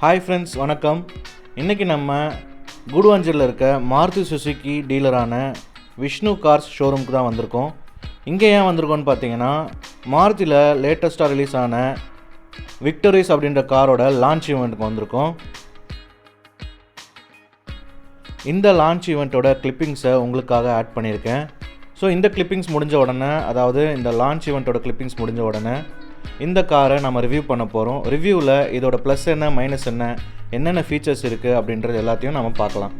Hi friends, வணக்கம். இன்றைக்கி நம்ம குடுவாஞ்சலில் இருக்க மாருதி சுசுகி டீலரான விஷ்ணு கார்ஸ் ஷோரூமுக்கு தான் வந்திருக்கோம். இங்கே ஏன் வந்திருக்கோன்னு பார்த்தீங்கன்னா, மாருதியில் லேட்டஸ்ட்டாக ரிலீஸ் ஆன விக்டரிஸ் அப்படின்ற காரோட லான்ச் ஈவெண்ட்டுக்கு வந்திருக்கோம். இந்த லான்ச் ஈவெண்ட்டோட கிளிப்பிங்ஸை உங்களுக்காக ஆட் பண்ணியிருக்கேன். ஸோ இந்த கிளிப்பிங்ஸ் முடிஞ்ச உடனே, அதாவது இந்த லான்ச் ஈவெண்ட்டோட கிளிப்பிங்ஸ் முடிஞ்ச உடனே இந்த காரை நம்ம ரிவ்யூ பண்ண போகிறோம். ரிவ்யூவில் இதோட ப்ளஸ் என்ன, மைனஸ் என்ன, என்னென்ன ஃபீச்சர்ஸ் இருக்குது அப்படின்றது எல்லாத்தையும் நம்ம பார்க்கலாம்.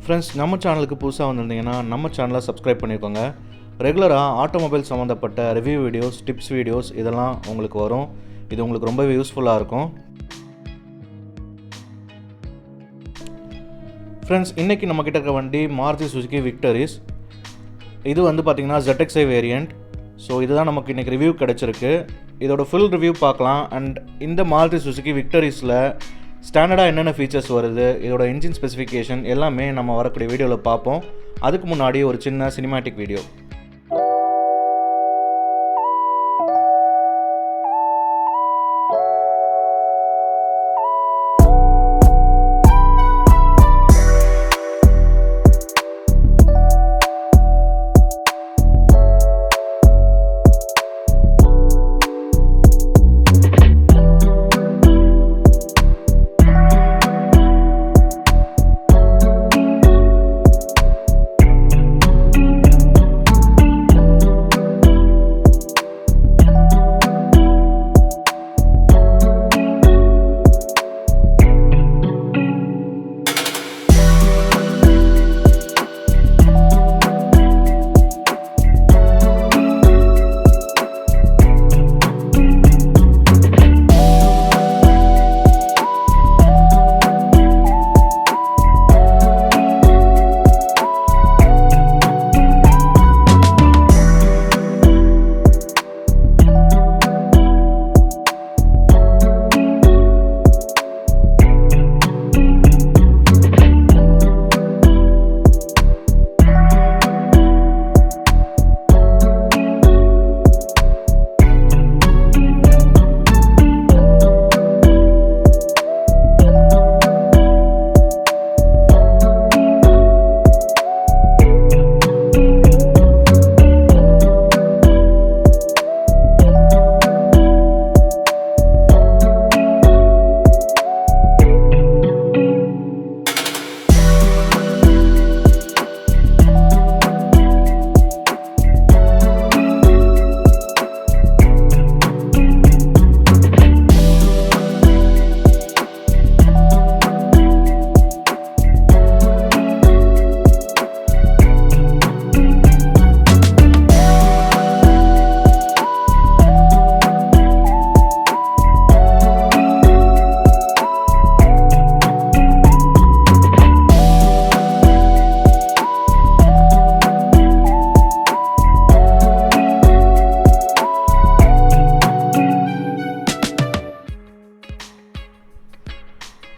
ஃப்ரெண்ட்ஸ், நம்ம சேனலுக்கு புதுசாக வந்திருந்தீங்கன்னா நம்ம சேனலை சப்ஸ்கிரைப் பண்ணிக்கோங்க. ரெகுலராக ஆட்டோமொபைல் சம்மந்தப்பட்ட ரிவ்யூ வீடியோஸ், டிப்ஸ் வீடியோஸ் இதெல்லாம் உங்களுக்கு வரும். இது உங்களுக்கு ரொம்பவே யூஸ்ஃபுல்லாக இருக்கும். ஃப்ரெண்ட்ஸ், இன்றைக்கி நம்மக்கிட்ட இருக்க வண்டி மாருதி சுசுகி விக்டரிஸ். இது வந்து பார்த்திங்கன்னா ZXi வேரியண்ட். ஸோ இதுதான் நமக்கு இன்றைக்கி ரிவ்யூ கிடச்சிருக்கு. இதோட ஃபுல் ரிவ்யூ பார்க்கலாம். அண்ட் இந்த மாருதி சுசுகி விக்டரிஸில் ஸ்டாண்டர்டாக என்னென்ன ஃபீச்சர்ஸ் வருது, இதோட இன்ஜின் ஸ்பெசிஃபிகேஷன் எல்லாமே நம்ம வரக்கூடிய வீடியோவில் பார்ப்போம். அதுக்கு முன்னாடி ஒரு சின்ன சினிமேட்டிக் வீடியோ.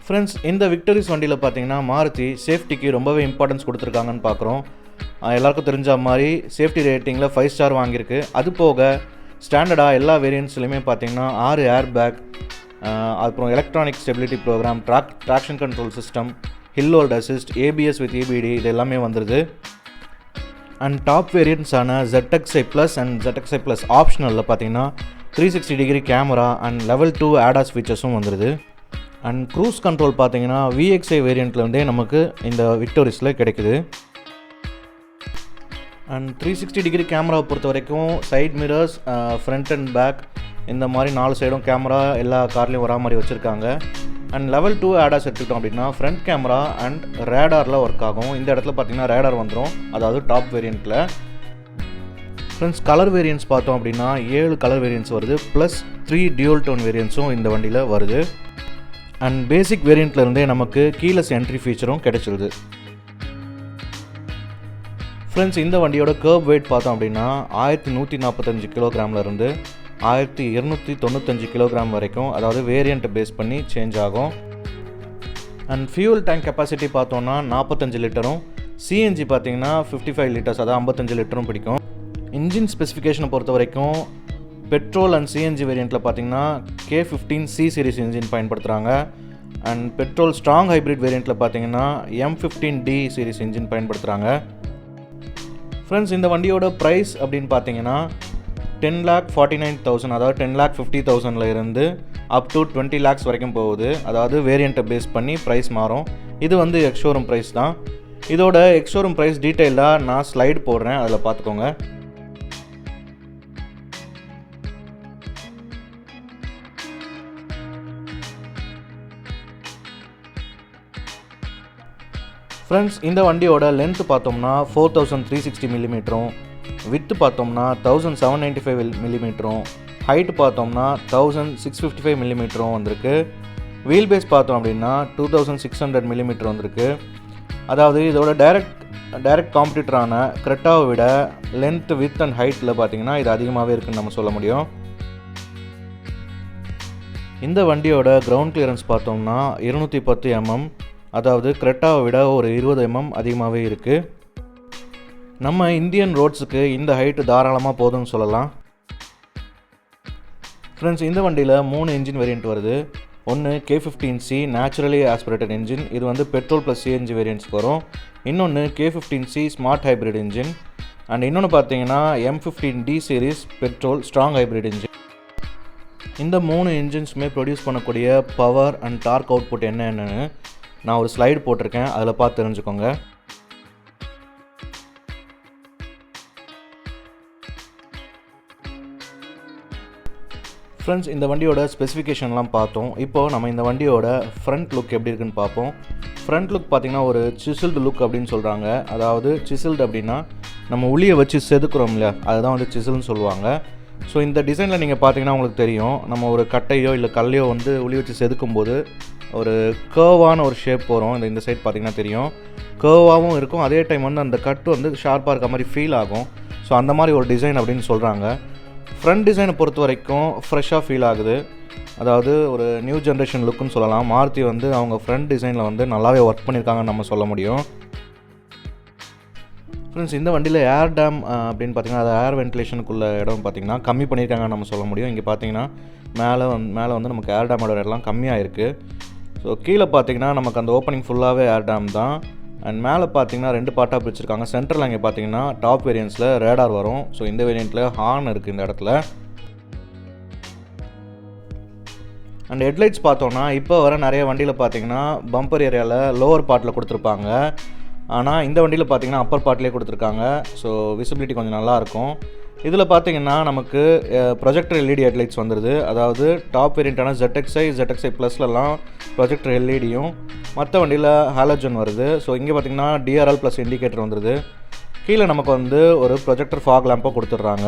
ஃப்ரெண்ட்ஸ், இந்த விக்டரிஸ் வண்டியில் பார்த்தீங்கன்னா மாருதி சேஃப்டிக்கு ரொம்பவே இம்பார்ட்டன்ஸ் கொடுத்துருக்காங்கன்னு பார்க்குறோம். எல்லாருக்கும் தெரிஞ்ச மாதிரி சேஃப்டி ரேட்டிங்கில் 5 ஸ்டார் வாங்கியிருக்கு. அது போக ஸ்டாண்டர்டாக எல்லா வேரியன்ட்ஸ்லையுமே பார்த்தீங்கன்னா 6 ஏர் பேக், அப்புறம் electronic stability program, traction control system, hill hold assist, ABS with EBD இது எல்லாமே வந்துடுது. அண்ட் டாப் வேரியன்ட்ஸான ZXi plus and ZXi plus ஆப்ஷனலில் பார்த்தீங்கன்னா 360 degree camera and level 2 ADAS ஃபீச்சர்ஸும் வந்துடுது. அண்ட் க்ரூஸ் கண்ட்ரோல் பார்த்தீங்கன்னா VXi வேரியண்ட்லேருந்தே நமக்கு இந்த விக்டரிஸில் கிடைக்குது. அண்ட் 360 டிகிரி கேமராவை பொறுத்த வரைக்கும் side mirrors, front and back இந்த மாதிரி 4 சைடும் கேமரா எல்லா கார்லேயும் வரா மாதிரி வச்சுருக்காங்க. அண்ட் லெவல் 2 ADAS எடுத்துக்கிட்டோம் அப்படின்னா ஃப்ரண்ட் கேமரா அண்ட் ரேடாரில் ஒர்க் ஆகும். இந்த இடத்துல பார்த்தீங்கன்னா ரேடார் வந்துடும், அதாவது டாப் வேரியண்ட்டில். ஃப்ரெண்ட்ஸ் கலர் வேரியன்ட்ஸ் பார்த்தோம் அப்படின்னா 7 கலர் வேரியன்ட்ஸ் வருது, ப்ளஸ் 3 டியூல் டோன் வேரியன்ட்ஸும் இந்த வண்டியில் வருது. அண்ட் பேசிக் வேரியண்ட்லேருந்தே நமக்கு கீலெஸ் என்ட்ரி ஃபீச்சரும் கிடைச்சிருது. ஃப்ரெண்ட்ஸ் இந்த வண்டியோட கர்வ் வெயிட் பார்த்தோம் அப்படின்னா 1145 கிலோகிராம்லேருந்து 1295 கிலோகிராம் வரைக்கும், அதாவது வேரியண்ட்டை பேஸ் பண்ணி சேஞ்ச் ஆகும். அண்ட் ஃபியூல் டேங்க் கெப்பாசிட்டி பார்த்தோன்னா 45 லிட்டரும், சிஎன்ஜி பார்த்தீங்கன்னா 55 லிட்டர்ஸ், அதாவது 55 லிட்டரும் பிடிக்கும். இன்ஜின் ஸ்பெசிஃபிகேஷனை பொறுத்த வரைக்கும் பெட்ரோல் அண்ட் சிஎன்ஜி வேரியண்ட்டில் பார்த்தீங்கன்னா K15C சீரிஸ் இன்ஜின் பயன்படுத்துகிறாங்க. அண்ட் பெட்ரோல் ஸ்ட்ராங் ஹைப்ரிட் வேரியண்ட்டில் பார்த்தீங்கன்னா M15D சீரிஸ் இன்ஜின் பயன்படுத்துகிறாங்க. ஃப்ரெண்ட்ஸ் இந்த வண்டியோட ப்ரைஸ் அப்படின்னு பார்த்தீங்கன்னா 10,49,000, அதாவது 10,50,000 இருந்து அப் டு 20 lakhs வரைக்கும் போகுது. அதாவது வேரியண்ட்டை பேஸ் பண்ணி ப்ரைஸ் மாறும். இது வந்து எக்ஸ்ஷோரூம் ப்ரைஸ் தான். இதோட எக்ஸ்ஷோரூம் ப்ரைஸ் டீட்டெயிலாக நான் ஸ்லைடு போடுறேன், அதில் பார்த்துக்கோங்க. ஃப்ரெண்ட்ஸ் இந்த வண்டியோட லென்த்து பார்த்தோம்னா 4360 மில்லிமீட்டரும், வித்து பார்த்தோம்னா 1795 மில்லிமீட்டரும், ஹைட் பார்த்தோம்னா 1655 மில்லிமீட்டரும் வந்திருக்கு. வீல் பேஸ் பார்த்தோம் அப்படின்னா 2600 மில்லிமீட்டர் வந்திருக்கு. அதாவது இதோட டைரக்ட் காம்படிட்டரான கிரெட்டாவை விட லென்த், வித் அண்ட் ஹைட்டில் பார்த்தீங்கன்னா இது அதிகமாகவே இருக்குதுன்னு நம்ம சொல்ல முடியும். இந்த வண்டியோட கிரவுண்ட் கிளியரன்ஸ் பார்த்தோம்னா 210 mm, அதாவது கிரெட்டாவை விட ஒரு 20 mm அதிகமாகவே இருக்குது. நம்ம இந்தியன் ரோட்ஸுக்கு இந்த ஹைட்டு தாராளமாக போதும்னு சொல்லலாம். ஃப்ரெண்ட்ஸ் இந்த வண்டியில் 3 இன்ஜின் வேரியண்ட் வருது. ஒன்று K15C நேச்சுரலி ஆஸ்பிரேட்டட் இன்ஜின், இது வந்து பெட்ரோல் ப்ளஸ் சிஎன்ஜி வேரியண்ட்ஸ்க்கு வரும். இன்னொன்று K15C smart hybrid engine. And இன்னொன்று பார்த்தீங்கன்னா M15D series petrol strong hybrid engine. இந்த 3 இன்ஜின்ஸுமே ப்ரொடியூஸ் பண்ணக்கூடிய பவர் அண்ட் டார்க் அவுட்புட் என்னென்னு நான் ஒரு ஸ்லைடு போட்டிருக்கேன், அதில் பார்த்து தெரிஞ்சுக்கோங்க. ஃப்ரெண்ட்ஸ் இந்த வண்டியோட ஸ்பெசிஃபிகேஷன்லாம் பார்த்தோம். இப்போது நம்ம இந்த வண்டியோட ஃப்ரண்ட் லுக் எப்படி இருக்குன்னு பார்ப்போம். ஃப்ரண்ட் லுக் பார்த்திங்கன்னா ஒரு சிசில்டு லுக் அப்படின்னு சொல்கிறாங்க. அதாவது சிசில்டு அப்படின்னா நம்ம உளியை வச்சு செதுக்குறோம் இல்லையா, அதுதான் வந்து சிசில்னு சொல்லுவாங்க. ஸோ இந்த டிசைனில் நீங்கள் பார்த்தீங்கன்னா உங்களுக்கு தெரியும், நம்ம ஒரு கட்டையோ இல்லை கல்லையோ வந்து உளி வச்சு செதுக்கும்போது ஒரு கர்வான ஒரு ஷேப் வரும். இந்த சைட் பார்த்திங்கன்னா தெரியும், கர்வாகவும் இருக்கும், அதே டைம் வந்து அந்த கட்டு வந்து ஷார்ப்பாக இருக்க மாதிரி ஃபீல் ஆகும். ஸோ அந்த மாதிரி ஒரு டிசைன் அப்படின்னு சொல்கிறாங்க. ஃப்ரண்ட் டிசைனை பொறுத்த வரைக்கும் ஃப்ரெஷ்ஷாக ஃபீல் ஆகுது. அதாவது ஒரு நியூ ஜென்ரேஷன் லுக்குன்னு சொல்லலாம். மாருதி வந்து அவங்க ஃப்ரண்ட் டிசைனில் வந்து நல்லாவே ஒர்க் பண்ணியிருக்காங்கன்னு நம்ம சொல்ல முடியும். ஃப்ரெண்ட்ஸ் இந்த வண்டியில் ஏர் டேம் அப்படின்னு பார்த்தீங்கன்னா அது ஏர் வென்டிலேஷனுக்குள்ள இடம் பார்த்திங்கன்னா கம்மி பண்ணியிருக்காங்கன்னு நம்ம சொல்ல முடியும். இங்கே பார்த்தீங்கன்னா மேலே வந்து நமக்கு ஏர் டேமோட இடம்லாம் கம்மியாக இருக்குது. ஸோ கீழே பார்த்தீங்கன்னா நமக்கு அந்த ஓப்பனிங் ஃபுல்லாகவே ஏர் டேம் தான். அண்ட் மேலே பார்த்தீங்கன்னா 2 பார்ட்டாக பிரிச்சிருக்காங்க. சென்டரில் இங்கே பார்த்தீங்கன்னா டாப் வேரியன்ஸில் ரேடார் வரும். ஸோ இந்த வேரியண்ட்டில் ஹார்ன் இருக்குது இந்த இடத்துல. அண்ட் ஹெட்லைட்ஸ் பார்த்தோன்னா இப்போ வர நிறைய வண்டியில் பார்த்தீங்கன்னா பம்பர் ஏரியாவில் லோவர் பார்ட்டில் கொடுத்துருப்பாங்க. ஆனால் இந்த வண்டியில் பார்த்தீங்கன்னா அப்பர் பார்ட்லேயே கொடுத்துருக்காங்க. ஸோ விசிபிலிட்டி கொஞ்சம் நல்லாயிருக்கும். இதில் பார்த்தீங்கன்னா நமக்கு ப்ரொஜெக்டர் எல்இடி ஹெட்லைட்ஸ் வந்துடுது. அதாவது டாப் வேரியண்ட்டான ZXi ப்ளஸ்லலாம் ப்ரொஜெக்டர் எல்இடியும், மற்ற வண்டியில் ஹாலஜன் வருது. ஸோ இங்கே பார்த்தீங்கன்னா DRL ப்ளஸ் இண்டிகேட்டர் வந்துடுது. கீழே நமக்கு வந்து ஒரு ப்ரொஜெக்டர் ஃபாக் லேம்பை கொடுத்துட்றாங்க.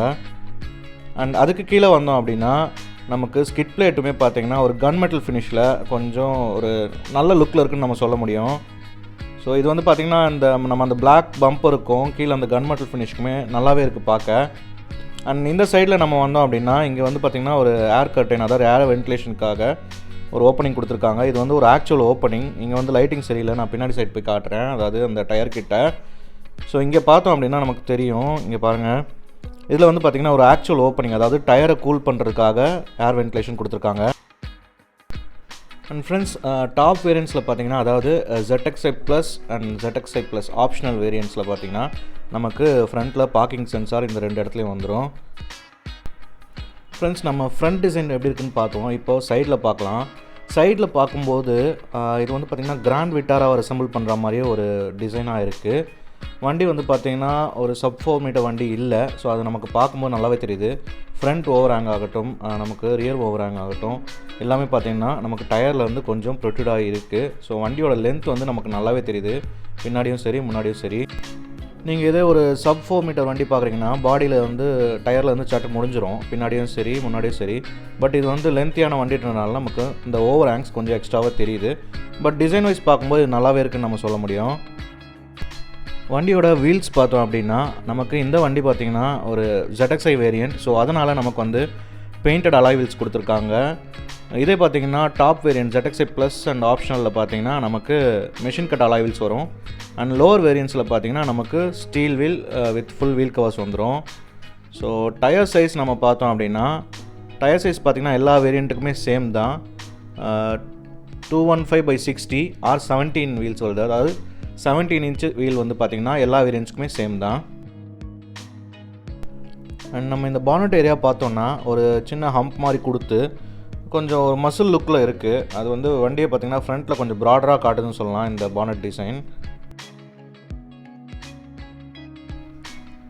அண்ட் அதுக்கு கீழே வந்தோம் அப்படின்னா நமக்கு ஸ்கிட் பிளேட்டுமே பார்த்தீங்கன்னா ஒரு கன் மெட்டல் ஃபினிஷில் கொஞ்சம் ஒரு நல்ல லுக்கில் இருக்குதுன்னு நம்ம சொல்ல முடியும். ஸோ இது வந்து பார்த்திங்கன்னா நம்ம அந்த பிளாக் பம்பருக்கும் கீழே அந்த கன் மெட்டல் ஃபினிஷ்க்குமே நல்லாவே இருக்குது பார்க்க. அண்ட் இந்த சைடில் நம்ம வந்தோம் அப்படின்னா இங்கே வந்து பார்த்திங்கன்னா ஒரு ஏர் கர்டைன், அதாவது ஏர் வென்டிலேஷனுக்காக ஒரு ஓப்பனிங் கொடுத்துருக்காங்க. இது வந்து ஒரு ஆக்சுவல் ஓப்பனிங். இங்கே வந்து லைட்டிங் சரியில்லை, நான் பின்னாடி சைட் போய் காட்டுறேன், அதாவது அந்த டயர் கிட்ட. ஸோ இங்கே பார்த்தோம் அப்படின்னா நமக்கு தெரியும், இங்கே பாருங்கள், இதில் வந்து பார்த்திங்கன்னா ஒரு ஆக்சுவல் ஓப்பனிங், அதாவது டயரை கூல் பண்ணுறதுக்காக ஏர் வென்டிலேஷன் கொடுத்துருக்காங்க. அண்ட் ஃப்ரெண்ட்ஸ் டாப் வேரியண்ட்ஸில் பார்த்தீங்கன்னா அதாவது ZXi plus and ZXi plus optional வேரியண்ட்ஸில் பார்த்தீங்கன்னா நமக்கு ஃப்ரண்ட்டில் பார்க்கிங் சென்சார் இந்த 2 இடத்துலையும் வந்துடும். ஃப்ரெண்ட்ஸ் நம்ம ஃப்ரண்ட் டிசைன் எப்படி இருக்குன்னு பார்த்தோம். இப்போது சைடில் பார்க்கலாம். சைடில் பார்க்கும்போது இது வந்து பார்த்திங்கன்னா கிராண்ட் விட்டாராவை ரெசம்பிள் பண்ணுற மாதிரியே ஒரு டிசைனாக இருக்குது. வண்டி வந்து பார்த்திங்கன்னா ஒரு சப் 4 மீட்டர் வண்டி இல்லை. ஸோ அது நமக்கு பார்க்கும்போது நல்லாவே தெரியுது. ஃப்ரண்ட் ஓவர் ஹேங் ஆகட்டும், நமக்கு ரியர் ஓவர் ஹேங் ஆகட்டும், எல்லாமே பார்த்திங்கன்னா நமக்கு டயரில் வந்து கொஞ்சம் ப்ரொட்ரூடாக இருக்குது. ஸோ வண்டியோட லென்த் வந்து நமக்கு நல்லாவே தெரியுது, பின்னாடியும் சரி முன்னாடியும் சரி. நீங்கள் இதே ஒரு sub 4 மீட்டர் வண்டி பார்க்குறீங்கன்னா பாடியில் வந்து டயரில் வந்து சட்டு முடிஞ்சிடும், பின்னாடியும் சரி முன்னாடியும் சரி. பட் இது வந்து லென்த்தியான வண்டின்றனால நமக்கு இந்த ஓவர் ஹேங்ஸ் கொஞ்சம் எக்ஸ்ட்ராவாக தெரியுது. பட் டிசைன் வைஸ் பார்க்கும்போது இது நல்லாவே இருக்குன்னு நம்ம சொல்ல முடியும். வண்டியோட வீல்ஸ் பார்த்தோம் அப்படின்னா நமக்கு இந்த வண்டி பார்த்திங்கன்னா ஒரு ZXi வேரியண்ட். ஸோ அதனால் நமக்கு வந்து பெயிண்டட் அலாய் வீல்ஸ் கொடுத்துருக்காங்க. இதே பார்த்திங்கன்னா top variant ZXi plus and ஆப்ஷனலில் பார்த்திங்கன்னா நமக்கு மெஷின் கட் அலாய் வீல்ஸ் வரும். அண்ட் லோவர் வேரியண்ட்ஸில் பார்த்திங்கன்னா நமக்கு steel wheel with full wheel covers வந்துடும். ஸோ டயர் சைஸ் நம்ம பார்த்தோம் அப்படின்னா டயர் சைஸ் பார்த்திங்கன்னா எல்லா வேரியண்ட்டுக்குமே சேம் தான். 215/60 ஆர் 17 வீல்ஸ் வருது. அதாவது 17 இன்ச்சு வீல் வந்து பார்த்திங்கன்னா எல்லா வேரியண்ட்ஸுக்குமே சேம் தான். அண்ட் நம்ம இந்த பானட் ஏரியா பார்த்தோன்னா ஒரு சின்ன ஹம்ப் மாதிரி கொடுத்து கொஞ்சம் ஒரு மசில் லுக்கில் இருக்குது. அது வந்து வண்டியை பார்த்திங்கன்னா ஃப்ரண்ட்டில் கொஞ்சம் ப்ராடராக காட்டுதுன்னு சொல்லலாம் இந்த பானட் டிசைன்.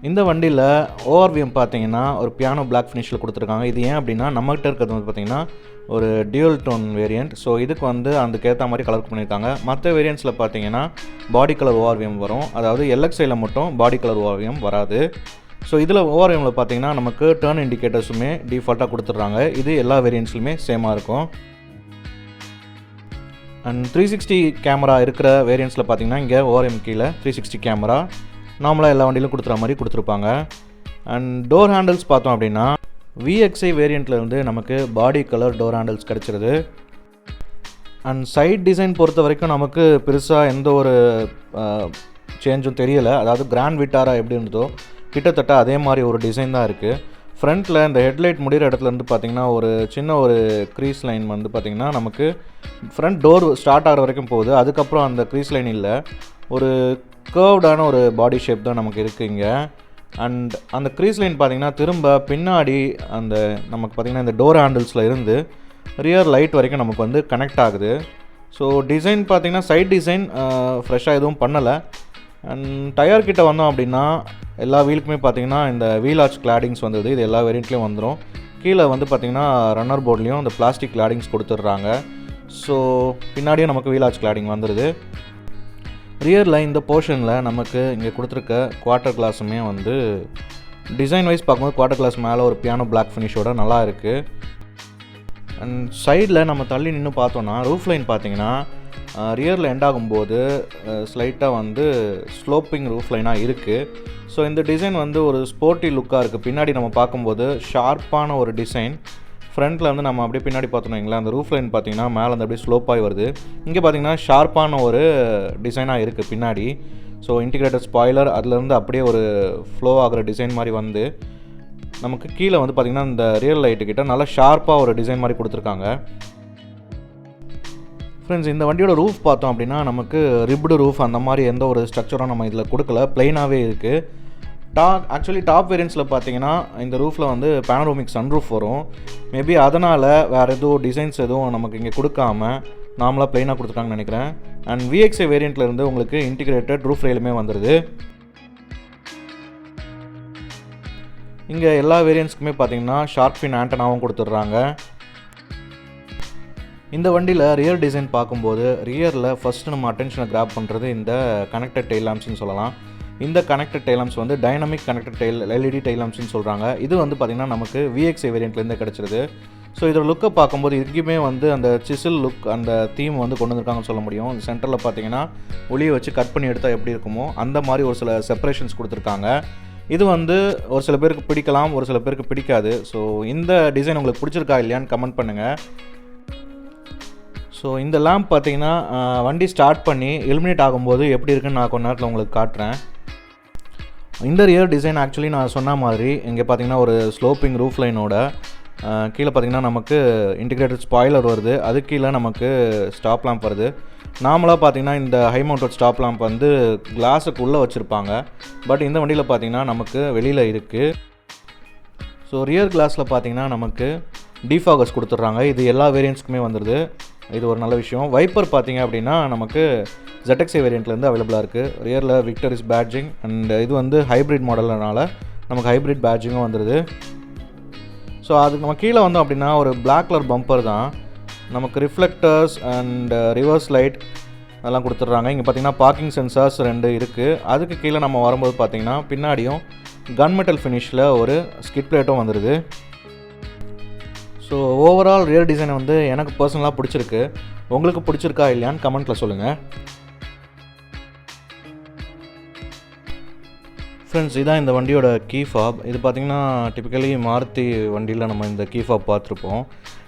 இந்த வண்டியில் ஓஆர்விஎம் பார்த்தீங்கன்னா ஒரு பியானோ பிளாக் ஃபினிஷில் கொடுத்துருக்காங்க. இது ஏன் அப்படின்னா நம்மகிட்ட இருக்கிறது வந்து பார்த்திங்கன்னா ஒரு டியூல் டோன் வேரியண்ட். ஸோ இதுக்கு வந்து அதுக்கேற்ற மாதிரி கலர் பண்ணியிருக்காங்க. மற்ற வேரியண்ட்ஸில் பார்த்தீங்கன்னா பாடி கலர் ஓஆர்விஎம் வரும். அதாவது LXiயில் மட்டும் பாடி கலர் ஓஆர்விஎம் வராது. ஸோ இதில் ஓஆர்விஎம்மில் பார்த்தீங்கன்னா நமக்கு டர்ன் இண்டிகேட்டர்ஸுமே டிஃபால்ட்டாக கொடுத்துட்றாங்க. இது எல்லா வேரியண்ட்ஸ்லையுமே சேமாக இருக்கும். அண்ட் 360 கேமரா இருக்கிற வேரியண்ட்ஸில் பார்த்தீங்கன்னா இங்கே ஓஆர்விஎம் கீழே 360 கேமரா நார்மலாக எல்லா வண்டியிலும் கொடுத்துற மாதிரி கொடுத்துருப்பாங்க. அண்ட் டோர் ஹேண்டில்ஸ் பார்த்தோம் அப்படின்னா VXi வேரியண்ட்டில் வந்து நமக்கு பாடி கலர் டோர் ஹேண்டில்ஸ் கிடச்சிருது. அண்ட் சைட் டிசைன் பொறுத்த வரைக்கும் நமக்கு பெருசாக எந்த ஒரு சேஞ்சும் தெரியலை. அதாவது கிராண்ட் விட்டாரா எப்படி இருந்ததோ கிட்டத்தட்ட அதே மாதிரி ஒரு டிசைன் தான் இருக்குது. ஃப்ரண்ட்டில் இந்த ஹெட்லைட் முடிகிற இடத்துலேருந்து பார்த்திங்கன்னா ஒரு சின்ன ஒரு க்ரீஸ் லைன் வந்து பார்த்திங்கன்னா நமக்கு ஃப்ரண்ட் டோர் ஸ்டார்ட் ஆகிற வரைக்கும் போகுது. அதுக்கப்புறம் அந்த க்ரீஸ் லைன் இல்லை, ஒரு கர்வ்டான ஒரு பாடி ஷேப் தான் நமக்கு இருக்குது இங்கே. அண்ட் அந்த க்ரீஸ் லைன் பார்த்திங்கன்னா திரும்ப பின்னாடி அந்த நமக்கு பார்த்திங்கன்னா இந்த டோர் ஹேண்டில்ஸில் இருந்து ரியர் லைட் வரைக்கும் நமக்கு வந்து கனெக்ட் ஆகுது. ஸோ டிசைன் பார்த்திங்கன்னா சைட் டிசைன் ஃப்ரெஷ்ஷாக எதுவும் பண்ணலை. அண்ட் டயர் கிட்ட வந்தோம் அப்படின்னா எல்லா வீலுக்குமே பார்த்திங்கன்னா இந்த வீல் ஆர்ச் கிளாடிங்ஸ் வந்தது. இது எல்லா வேரியண்ட்லேயும் வந்துடும். கீழே வந்து பார்த்திங்கன்னா ரன்னர் போர்ட்லேயும் இந்த பிளாஸ்டிக் கிளாடிங்ஸ் கொடுத்துட்றாங்க. ஸோ பின்னாடியும் நமக்கு வீல் ஆர்ச் கிளாடிங் வந்துடுது. ரியரில் இந்த போர்ஷனில் நமக்கு இங்கே கொடுத்துருக்க குவார்ட்டர் கிளாஸுமே வந்து டிசைன் வைஸ் பார்க்கும்போது குவார்ட்டர் கிளாஸ் மேலே ஒரு பியானோ பிளாக் ஃபினிஷோட நல்லா இருக்குது. அண்ட் சைடில் நம்ம தள்ளி நின்று பார்த்தோன்னா ரூஃப் லைன் பார்த்திங்கன்னா ரியரில் எண்ட் ஆகும்போது ஸ்லைட்டாக வந்து ஸ்லோப்பிங் ரூஃப் லைனாக இருக்குது. ஸோ இந்த டிசைன் வந்து ஒரு ஸ்போர்ட்டி லுக்காக இருக்குது. பின்னாடி நம்ம பார்க்கும்போது ஷார்ப்பான ஒரு டிசைன். ஃப்ரண்ட்டில் வந்து நம்ம அப்படியே பின்னாடி பார்த்தோம்னா அந்த ரூஃப் லைன் பார்த்திங்கன்னா மேலே அந்த அப்படியே ஸ்லோப்பாகி வருது. இங்கே பார்த்திங்கன்னா ஷார்ப்பான ஒரு டிசைனாக இருக்குது பின்னாடி. ஸோ இன்டிகிரேட்டட் ஸ்பாய்லர் அதுலேருந்து அப்படியே ஒரு ஃப்ளோ ஆகிற டிசைன் மாதிரி வந்து நமக்கு கீழே வந்து பார்த்திங்கன்னா இந்த ரியல் லைட்டுக்கிட்ட நல்லா ஷார்ப்பாக ஒரு டிசைன் மாதிரி கொடுத்துருக்காங்க. ஃப்ரெண்ட்ஸ், இந்த வண்டியோட ரூஃப் பார்த்தோம் அப்படின்னா நமக்கு ரிப்டு ரூஃப் அந்த மாதிரி எந்த ஒரு ஸ்ட்ரக்சரும் நம்ம இதில் கொடுக்கல, ப்ளைனாகவே இருக்குது. ஆக்சுவலி டாப் வேரியண்ட்ஸில் பார்த்தீங்கன்னா இந்த ரூஃபில் வந்து பேனரோமிக் சன்ரூஃப் வரும். மேபி அதனால் வேறு எதுவும் டிசைன்ஸ் எதுவும் நமக்கு இங்கே கொடுக்காம நார்மலாக ப்ளைனாக கொடுத்துட்டாங்கன்னு நினைக்கிறேன். அண்ட் VXi வேரியண்ட்டில் இருந்து உங்களுக்கு இன்டிகிரேட்டட் ரூஃப் ரெயிலுமே வந்துடுது. இங்கே எல்லா வேரியண்ட்ஸ்க்குமே பார்த்தீங்கன்னா ஷார்க் ஃபின் ஆண்டனாவும் கொடுத்துட்றாங்க. இந்த வண்டியில் ரியர் டிசைன் பார்க்கும்போது ரியரில் ஃபஸ்ட்டு நம்ம அட்டென்ஷனை கிராப் பண்ணுறது இந்த கனெக்டட் டெயில் லாம்ப்ஸ்னு சொல்லலாம். இந்த கனெக்டட் டெயில் லாம்ப்ஸ் வந்து டைனமிக் கனெக்டட் LED டெயில் லாம்ப்ஸ்னு சொல்கிறாங்க. இது வந்து பார்த்திங்கன்னா நமக்கு VXi வேரியண்ட்லேருந்து கிடச்சிருது. ஸோ இதோட லுக்கை பார்க்கும்போது இதுக்குமே வந்து அந்த சிசில் லுக் அந்த தீம் வந்து கொண்டு வந்திருக்காங்கன்னு சொல்ல முடியும். சென்டரில் பார்த்திங்கன்னா ஒளியை வச்சு கட் பண்ணி எடுத்தால் எப்படி இருக்குமோ அந்த மாதிரி ஒரு சில செப்பரேஷன்ஸ் கொடுத்துருக்காங்க. இது வந்து ஒரு சில பேருக்கு பிடிக்கலாம், ஒரு சில பேருக்கு பிடிக்காது. ஸோ இந்த டிசைன் உங்களுக்கு பிடிச்சிருக்கா இல்லையான்னு கமெண்ட் பண்ணுங்கள். ஸோ இந்த லேம்ப் பார்த்திங்கன்னா வண்டி ஸ்டார்ட் பண்ணி எலிமினேட் ஆகும்போது எப்படி இருக்குன்னு நான் கொஞ்ச நேரத்தில் உங்களுக்கு காட்டுறேன். இந்த ரியர் டிசைன் ஆக்சுவலி நான் சொன்ன மாதிரி இங்கே பார்த்திங்கன்னா ஒரு ஸ்லோப்பிங் ரூஃப் லைனோட கீழே பார்த்திங்கன்னா நமக்கு இன்டிகிரேட்டட் ஸ்பாய்லர் வருது. அது கீழே நமக்கு ஸ்டாப் லேம்ப் வருது. நார்மலாக பார்த்திங்கன்னா இந்த ஹை மவுண்டட் ஸ்டாப் லேம்ப் வந்து கிளாஸுக்கு உள்ளே வச்சுருப்பாங்க. பட் இந்த வண்டியில் பார்த்திங்கன்னா நமக்கு வெளியில் இருக்குது. ஸோ ரியர் கிளாஸில் பார்த்திங்கன்னா நமக்கு டிஃபாகர்ஸ் கொடுத்துட்றாங்க. இது எல்லா வேரியண்ட்ஸ்க்குமே வந்துடுது. இது ஒரு நல்ல விஷயம். வைப்பர் பார்த்திங்க அப்படின்னா நமக்கு ZXi வேரியண்ட்லேருந்து அவைலபிளாக இருக்குது. ரியரில் விக்டரிஸ் பேட்ஜிங் அண்ட் இது வந்து ஹைப்ரிட் மாடல்னால நமக்கு ஹைப்ரிட் பேட்ஜிங்கும் வந்துடுது. ஸோ அதுக்கு நம்ம கீழே வந்தோம் அப்படின்னா ஒரு பிளாக் கலர் பம்பர் தான். நமக்கு ரிஃப்ளெக்டர்ஸ் அண்ட் ரிவர்ஸ் லைட் அதெல்லாம் கொடுத்துட்றாங்க. இங்கே பார்த்தீங்கன்னா பார்க்கிங் சென்சார்ஸ் 2 இருக்குது. அதுக்கு கீழே நம்ம வரும்போது பார்த்தீங்கன்னா பின்னாடியும் கன் மெட்டல் ஃபினிஷில் ஒரு ஸ்கிட் பிளேட்டும் வந்துடுது. ஸோ ஓவரால் ரியர் டிசைன் வந்து எனக்கு பர்சனலாக பிடிச்சிருக்கு. உங்களுக்கு பிடிச்சிருக்கா இல்லையான்னு கமெண்ட்டில் சொல்லுங்கள். ஃப்ரெண்ட்ஸ், இதான் இந்த வண்டியோட கீ ஃபாப். இது பார்த்திங்கன்னா டிப்பிக்கலி மாருதி வண்டியில் நம்ம இந்த கீ ஃபாப் பார்த்துருப்போம்.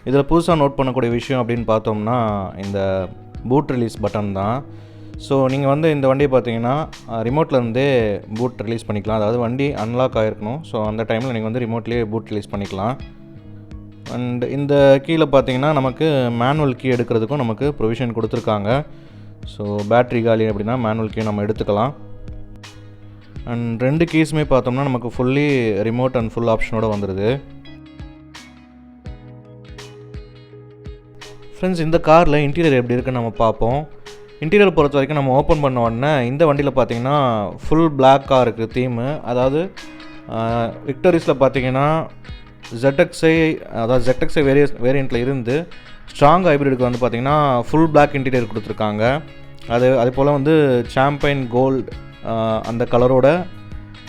இதில் புதுசாக நோட் பண்ணக்கூடிய விஷயம் அப்படின்னு பார்த்தோம்னா இந்த பூட் ரிலீஸ் பட்டன் தான். ஸோ நீங்கள் வந்து இந்த வண்டியை பார்த்தீங்கன்னா ரிமோட்லேருந்தே பூட் ரிலீஸ் பண்ணிக்கலாம். அதாவது வண்டி அன்லாக் ஆகிருக்கணும். ஸோ அந்த டைமில் நீங்கள் வந்து ரிமோட்லேயே பூட் ரிலீஸ் பண்ணிக்கலாம். அண்ட் இந்த கீழே பார்த்தீங்கன்னா நமக்கு மேனுவல் கீ எடுக்கிறதுக்கும் நமக்கு ப்ரொவிஷன் கொடுத்துருக்காங்க. ஸோ பேட்ரி காலி அப்படின்னா மேனுவல் கீ நம்ம எடுத்துக்கலாம். அண்ட் 2 கீஸுமே பார்த்தோம்னா நமக்கு ஃபுல்லி ரிமோட் அண்ட் ஃபுல் ஆப்ஷனோட வந்துடுது. ஃப்ரெண்ட்ஸ், இந்த காரில் இன்டீரியர் எப்படி இருக்குன்னு நம்ம பார்ப்போம். இன்டீரியர் பொறுத்த வரைக்கும் நம்ம ஓப்பன் பண்ண உடனே இந்த வண்டியில் பார்த்தீங்கன்னா ஃபுல் பிளாக்காக இருக்குது தீமு. அதாவது விக்டரிஸில் பார்த்தீங்கன்னா ZXi, அதாவது ZXi வேரியண்ட்டில் இருந்து ஸ்ட்ராங் ஹைப்ரிடுக்கு வந்து பார்த்திங்கன்னா ஃபுல் பிளாக் இன்டீரியர் கொடுத்துருக்காங்க. அது போல் வந்து சாம்பைன் கோல்டு அந்த கலரோட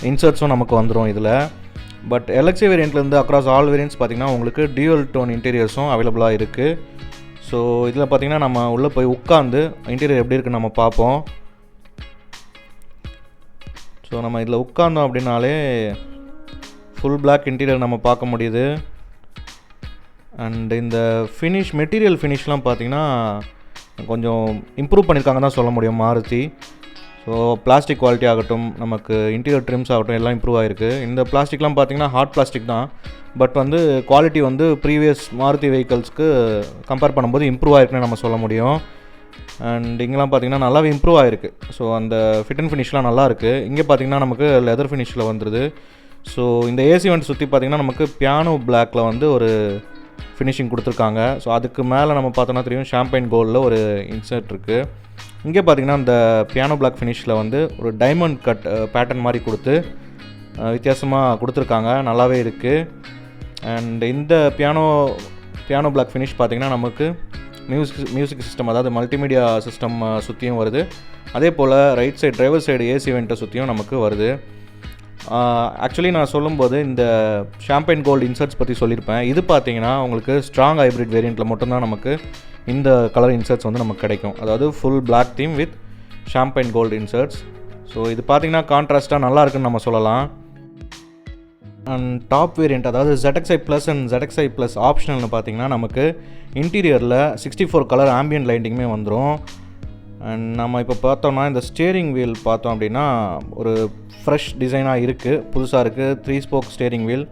இன்சர்ட்ஸும் நமக்கு வந்துடும் இதில். பட் LXi வேரியண்ட்லேருந்து அக்ராஸ் ஆல் வேரியண்ட்ஸ் பார்த்திங்கன்னா உங்களுக்கு டியூவல் டோன் இன்டீரியர்ஸும் அவைலபிளாக இருக்குது. ஸோ இதில் பார்த்திங்கன்னா நம்ம உள்ளே போய் உட்காந்து இன்டீரியர் எப்படி இருக்குன்னு நம்ம பார்ப்போம். ஸோ நம்ம இதில் உட்காந்தோம் அப்படின்னாலே ஃபுல் பிளாக் இன்டீரியர் நம்ம பார்க்க முடியுது. அண்ட் இந்த மெட்டீரியல் ஃபினிஷ்லாம் பார்த்திங்கன்னா கொஞ்சம் இம்ப்ரூவ் பண்ணியிருக்காங்க தான் சொல்ல முடியும் மாருதி. ஸோ பிளாஸ்டிக் குவாலிட்டி ஆகட்டும், நமக்கு இன்டீரியர் ட்ரிம்ஸ் ஆகட்டும் எல்லாம் இம்ப்ரூவ் ஆகிருக்கு. இந்த பிளாஸ்டிக்லாம் பார்த்திங்கன்னா ஹார்ட் பிளாஸ்டிக் தான். பட் வந்து குவாலிட்டி வந்து ப்ரீவியஸ் மாருதி வெஹிக்கல்ஸ்க்கு கம்பேர் பண்ணும்போது இம்ப்ரூவ் ஆகிருக்குன்னு நம்ம சொல்ல முடியும். அண்ட் இங்கெல்லாம் பார்த்திங்கன்னா நல்லாவே இம்ப்ரூவ் ஆகிருக்கு. ஸோ அந்த ஃபிட் அண்ட் ஃபினிஷ்லாம் நல்லாயிருக்கு. இங்கே பார்த்திங்கன்னா நமக்கு லெதர் ஃபினிஷில் வந்துடுது. ஸோ இந்த ஏசி வண்டி சுற்றி பார்த்திங்கன்னா நமக்கு பியானோ பிளாக்கில் வந்து ஒரு ஃபினிஷிங் கொடுத்துருக்காங்க. ஸோ அதுக்கு மேலே நம்ம பார்த்தோன்னா தெரியும் ஷாம்பைன் கோல்டில் ஒரு இன்சர்ட் இருக்குது. இங்கே பார்த்திங்கன்னா இந்த பியானோ பிளாக் ஃபினிஷில் வந்து ஒரு டைமண்ட் கட் பேட்டர்ன் மாதிரி கொடுத்து வித்தியாசமாக கொடுத்துருக்காங்க. நல்லாவே இருக்குது. அண்ட் இந்த பியானோ பிளாக் ஃபினிஷ் பார்த்திங்கன்னா நமக்கு மியூசிக் சிஸ்டம், அதாவது மல்டிமீடியா சிஸ்டம் சுற்றியும் வருது. அதே போல் right side driver side AC வெண்ட்டை சுற்றியும் நமக்கு வருது. ஆக்சுவலி நான் சொல்லும்போது இந்த ஷாம்பைன் கோல்டு இன்சர்ட்ஸ் பற்றி சொல்லியிருப்பேன். இது பார்த்திங்கன்னா உங்களுக்கு ஸ்ட்ராங் ஹைப்ரிட் வேரியண்ட்டில் மட்டும்தான் நமக்கு இந்த கலர் இன்சர்ட்ஸ் வந்து நமக்கு கிடைக்கும். அதாவது full black theme with champagne gold inserts. So இது பார்த்திங்கன்னா கான்ட்ராஸ்ட்டாக நல்லா இருக்குன்னு நம்ம சொல்லலாம். அண்ட் டாப் வேரியண்ட், அதாவது ZXi plus and ZXi plus ஆப்ஷனல்னு பார்த்திங்கன்னா நமக்கு இன்டீரியரில் 64 கலர் ஆம்பியன்ட் லைட்டிங்குமே வந்துடும். அண்ட் நம்ம இப்போ பார்த்தோம்னா இந்த ஸ்டியரிங் வீல் பார்த்தோம் அப்படின்னா ஒரு ஃப்ரெஷ் டிசைனாக இருக்குது, புதுசாக இருக்குது. 3 ஸ்போக் ஸ்டியரிங் வீல்,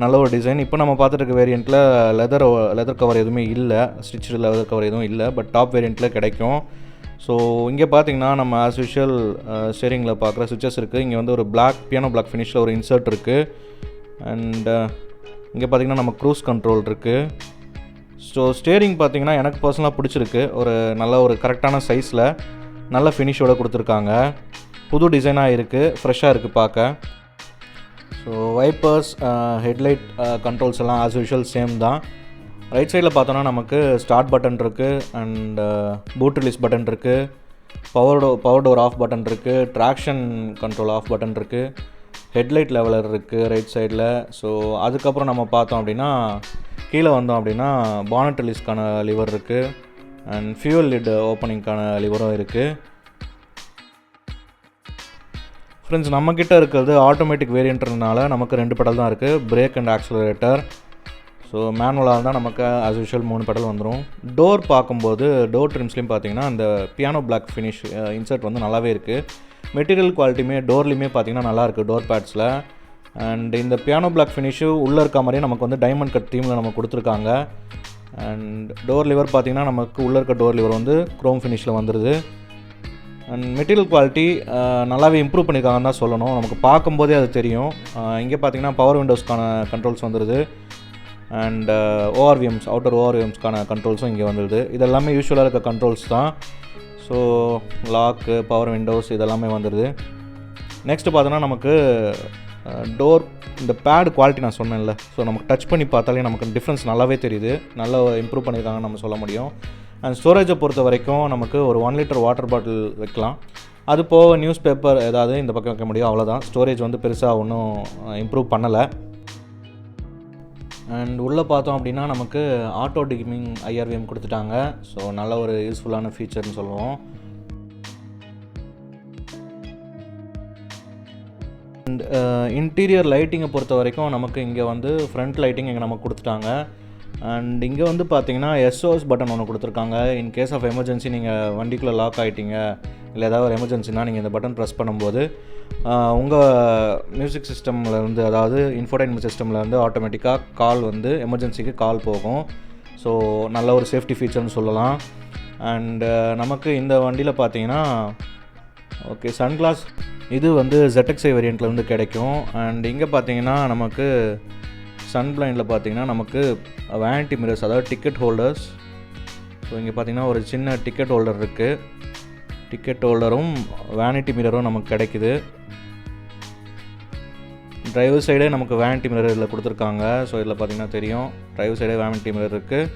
நல்ல ஒரு டிசைன். இப்போ நம்ம பார்த்துட்டு இருக்க வேரியண்ட்டில் லெதர் கவர் எதுவுமே இல்லை, ஸ்டிச்சு லெதர் கவர் எதுவும் இல்லை. பட் டாப் வேரியண்ட்டில் கிடைக்கும். ஸோ இங்கே பார்த்திங்கன்னா நம்ம ஆஸ் யூஷுவல் ஸ்டியரிங்கில் பார்க்குற சுவிச்சஸ் இருக்குது. இங்கே வந்து ஒரு பியானோ பிளாக் ஃபினிஷில் ஒரு இன்சர்ட் இருக்குது. அண்ட் இங்கே பார்த்திங்கன்னா நம்ம க்ரூஸ் கண்ட்ரோல் இருக்குது. ஸோ ஸ்டியரிங் பார்த்திங்கன்னா எனக்கு பர்சனலாக பிடிச்சிருக்கு. நல்ல ஒரு கரெக்டான சைஸில் நல்ல ஃபினிஷோடு கொடுத்துருக்காங்க. புது டிசைனாக இருக்குது, ஃப்ரெஷ்ஷாக இருக்குது பார்க்க. ஸோ வைப்பர்ஸ், ஹெட்லைட் கண்ட்ரோல்ஸ் எல்லாம் ஆஸ் யூஷுவல் சேம் தான். ரைட் சைடில் பார்த்தோன்னா நமக்கு ஸ்டார்ட் பட்டன் இருக்குது. அண்ட் பூட் ரிலீஸ் பட்டன் இருக்குது. பவர் டோர் ஆஃப் பட்டன் இருக்குது. ட்ராக்ஷன் கண்ட்ரோல் ஆஃப் பட்டன் இருக்குது. ஹெட்லைட் லெவலர் இருக்குது ரைட் சைடில். ஸோ அதுக்கப்புறம் நம்ம பார்த்தோம் அப்படின்னா கீழே வந்தோம் அப்படின்னா பானட் ரிலீஸ்க்கான லிவர் இருக்குது. அண்ட் ஃபியூல் லிட் ஓப்பனிங்க்கான லிவரும் இருக்குது. ஃப்ரெண்ட்ஸ், நம்மக்கிட்ட இருக்கிறது ஆட்டோமேட்டிக் வேரியண்ட்னால நமக்கு 2 பெடல் தான் இருக்குது, பிரேக் அண்ட் ஆக்ஸலரேட்டர். ஸோ மேனுவலாக இருந்தால் நமக்கு ஆஸ் யூஷுவல் 3 பெடல் வந்துடும். டோர் பார்க்கும்போது டோர் ட்ரிம்ஸ்லேயும் பார்த்தீங்கன்னா அந்த பியானோ பிளாக் ஃபினிஷ் இன்சர்ட் வந்து நல்லாவே இருக்குது. மெட்டீரியல் குவாலிட்டியுமே டோர்லேயுமே பார்த்திங்கன்னா நல்லாயிருக்கு டோர் பேட்ஸில். அண்ட் இந்த பியானோ பிளாக் ஃபினிஷு உள்ளே இருக்க மாதிரியே நமக்கு வந்து டைமண்ட் கட் தீமில் நம்ம கொடுத்துருக்காங்க. அண்ட் டோர் லிவர் பார்த்திங்கன்னா நமக்கு உள்ளே இருக்க டோர் லிவர் வந்து க்ரோம் ஃபினிஷில் வந்துடுது. அண்ட் மெட்டீரியல் குவாலிட்டி நல்லாவே இம்ப்ரூவ் பண்ணியிருக்காங்கன்னு தான் சொல்லணும். நமக்கு பார்க்கும்போதே அது தெரியும். இங்கே பார்த்திங்கன்னா பவர் விண்டோஸ்க்கான கண்ட்ரோல்ஸ் வந்துடுது. அண்ட் ஓஆர்விஎம்ஸ், அவுட்டர் ஓஆர்விஎம்ஸ்க்கான கண்ட்ரோல்ஸும் இங்கே வந்துடுது. இதெல்லாமே யூஸ்வலாக இருக்க கண்ட்ரோல்ஸ் தான். ஸோ லாக்கு, பவர் விண்டோஸ் இதெல்லாமே வந்துடுது. நெக்ஸ்ட்டு பார்த்தோன்னா நமக்கு டோர் இந்த பேட் குவாலிட்டி நான் சொன்னேன்ல, ஸோ நமக்கு டச் பண்ணி பார்த்தாலே நமக்கு டிஃப்ரென்ஸ் நல்லாவே தெரியுது, நல்லா இம்ப்ரூவ் பண்ணியிருக்காங்கன்னு நம்ம சொல்ல முடியும். அண்ட் ஸ்டோரேஜை பொறுத்த வரைக்கும் நமக்கு ஒரு 1 லிட்டர் வாட்டர் பாட்டில் வைக்கலாம். அது போக நியூஸ் பேப்பர் ஏதாவது இந்த பக்கம் வைக்க முடியும், அவ்வளோதான். ஸ்டோரேஜ் வந்து பெருசாக ஒன்றும் இம்ப்ரூவ் பண்ணலை. அண்ட் உள்ளே பார்த்தோம் அப்படின்னா நமக்கு ஆட்டோ டிமிங் IRVM கொடுத்துட்டாங்க. ஸோ நல்ல ஒரு யூஸ்ஃபுல்லான ஃபீச்சர்னு சொல்லுவோம். அண்ட் இன்டீரியர் லைட்டிங்கை பொறுத்த வரைக்கும் நமக்கு இங்கே வந்து ஃப்ரண்ட் லைட்டிங் இங்கே நமக்கு கொடுத்துட்டாங்க. அண்ட் இங்கே வந்து பார்த்தீங்கன்னா SOS பட்டன் ஒன்று கொடுத்துருக்காங்க. இன் கேஸ் ஆஃப் எமர்ஜென்சி நீங்கள் வண்டிக்குள்ளே லாக் ஆகிட்டீங்க, இல்லை ஏதாவது ஒரு எமர்ஜென்சினா நீங்கள் இந்த பட்டன் ப்ரெஸ் பண்ணும்போது உங்கள் மியூசிக் சிஸ்டம்லேருந்து, அதாவது இன்ஃபோடைன்மெண்ட் சிஸ்டம்லேருந்து ஆட்டோமேட்டிக்காக கால் வந்து எமர்ஜென்சிக்கு கால் போகும். ஸோ நல்ல ஒரு சேஃப்டி ஃபீச்சர்னு சொல்லலாம். அண்டு நமக்கு இந்த வண்டியில் பார்த்தீங்கன்னா ஓகே சன்கிளாஸ் இது வந்து ZXi வேரியண்ட்டில் வந்து கிடைக்கும். அண்ட் இங்கே பார்த்தீங்கன்னா நமக்கு சன் பிளைண்டில் பார்த்தீங்கன்னா நமக்கு வேனிட்டி மிரர்ஸ், அதாவது டிக்கெட் ஹோல்டர்ஸ். ஸோ இங்கே பார்த்தீங்கன்னா ஒரு சின்ன டிக்கெட் ஹோல்டர் இருக்குது. டிக்கெட் ஹோல்டரும் வேனிட்டி மிரரும் நமக்கு கிடைக்குது. டிரைவர் சைடே நமக்கு வேனிட்டி மிரர் இதில் கொடுத்துருக்காங்க. ஸோ இதில் பார்த்தீங்கன்னா தெரியும், டிரைவர் சைடே வேனிட்டி மிரர் இருக்குது.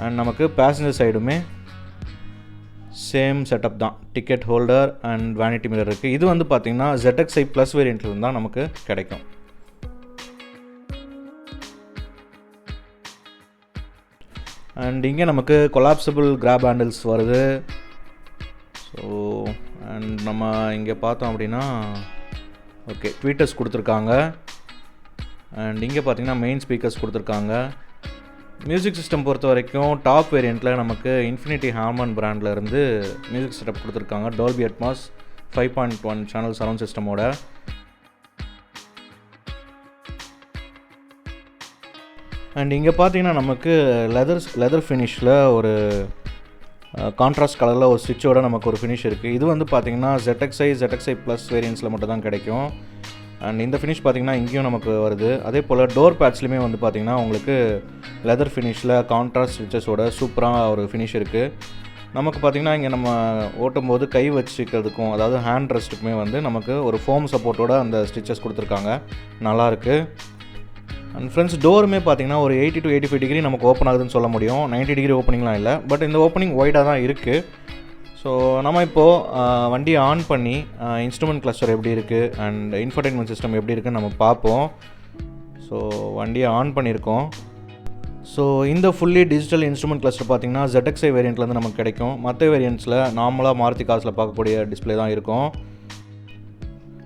அண்ட் நமக்கு பேசஞ்சர் சைடுமே சேம் செட்டப் தான், ticket holder and vanity mirror இருக்குது. இது வந்து பார்த்திங்கன்னா ZXi ப்ளஸ் வேரியண்ட்டில் தான் நமக்கு கிடைக்கும். அண்ட் இங்கே நமக்கு கொலாப்சபிள் கிராப் ஹேண்டில்ஸ் வருது. ஸோ அண்ட் நம்ம இங்கே பார்த்தோம் அப்படின்னா ஓகே ட்வீட்டர்ஸ் கொடுத்துருக்காங்க. அண்ட் இங்கே பார்த்திங்கன்னா மெயின் ஸ்பீக்கர்ஸ் கொடுத்துருக்காங்க. மியூசிக் சிஸ்டம் பொறுத்த வரைக்கும் டாப் வேரியண்ட்டில் நமக்கு இன்ஃபினிட்டி ஹார்மன் பிராண்டில் இருந்து மியூசிக் செட்டப் கொடுத்துருக்காங்க. டால்பி அட்மாஸ் 5.1 சேனல் சரவுண்ட் சிஸ்டமோட. அண்ட் இங்கே பார்த்தீங்கன்னா நமக்கு லெதர் ஃபினிஷில் ஒரு கான்ட்ராஸ்ட் கலரில் ஒரு ஸ்டிச்சோட நமக்கு ஒரு ஃபினிஷ் இருக்குது. இது வந்து பார்த்திங்கன்னா ZXi ப்ளஸ் வேரியன்ஸில் மட்டும் தான் கிடைக்கும். அண்ட் இந்த ஃபினிஷ் பார்த்திங்கன்னா இங்கேயும் நமக்கு வருது. அதே போல் டோர் பேட்ஸ்லையுமே வந்து பார்த்திங்கன்னா உங்களுக்கு லெதர் ஃபினிஷில் கான்ட்ராஸ்ட் ஸ்டிச்சஸோட சூப்பராக ஒரு ஃபினிஷ் இருக்குது. நமக்கு பார்த்திங்கன்னா இங்கே நம்ம ஓட்டும்போது கை வச்சுக்கிறதுக்கும், அதாவது ஹேண்ட் ரெஸ்ட்டுக்குமே வந்து நமக்கு ஒரு ஃபோம் சப்போர்ட்டோட அந்த ஸ்டிச்சஸ் கொடுத்துருக்காங்க, நல்லாயிருக்கு. அண்ட் ஃப்ரெண்ட்ஸ் டோருமே பார்த்திங்கன்னா ஒரு 80 to 85 டிகிரி நமக்கு ஓப்பன் ஆகுதுன்னு சொல்ல முடியும். 90 டிகிரி ஓப்பனிங்லாம் இல்லை, பட் இந்த ஓப்பனிங் ஒய்டாக தான் இருக்குது. ஸோ நம்ம இப்போது வண்டியை ஆன் பண்ணி இன்ஸ்ட்ருமெண்ட் கிளஸ்டர் எப்படி இருக்குது அண்ட் இன்ஃபர்டைன்மெண்ட் சிஸ்டம் எப்படி இருக்குன்னு நம்ம பார்ப்போம். ஸோ வண்டியை ஆன் பண்ணியிருக்கோம். ஸோ இந்த ஃபுல்லி டிஜிட்டல் இன்ஸ்ட்ருமெண்ட் கிளஸ்டர் பார்த்திங்கன்னா ZXi வேரியண்ட்லேருந்து நமக்கு கிடைக்கும். மற்ற வேரியண்ட்ஸில் நார்மலாக மாருதி கார்ஸில் பார்க்கக்கூடிய டிஸ்பிளே தான் இருக்கும்.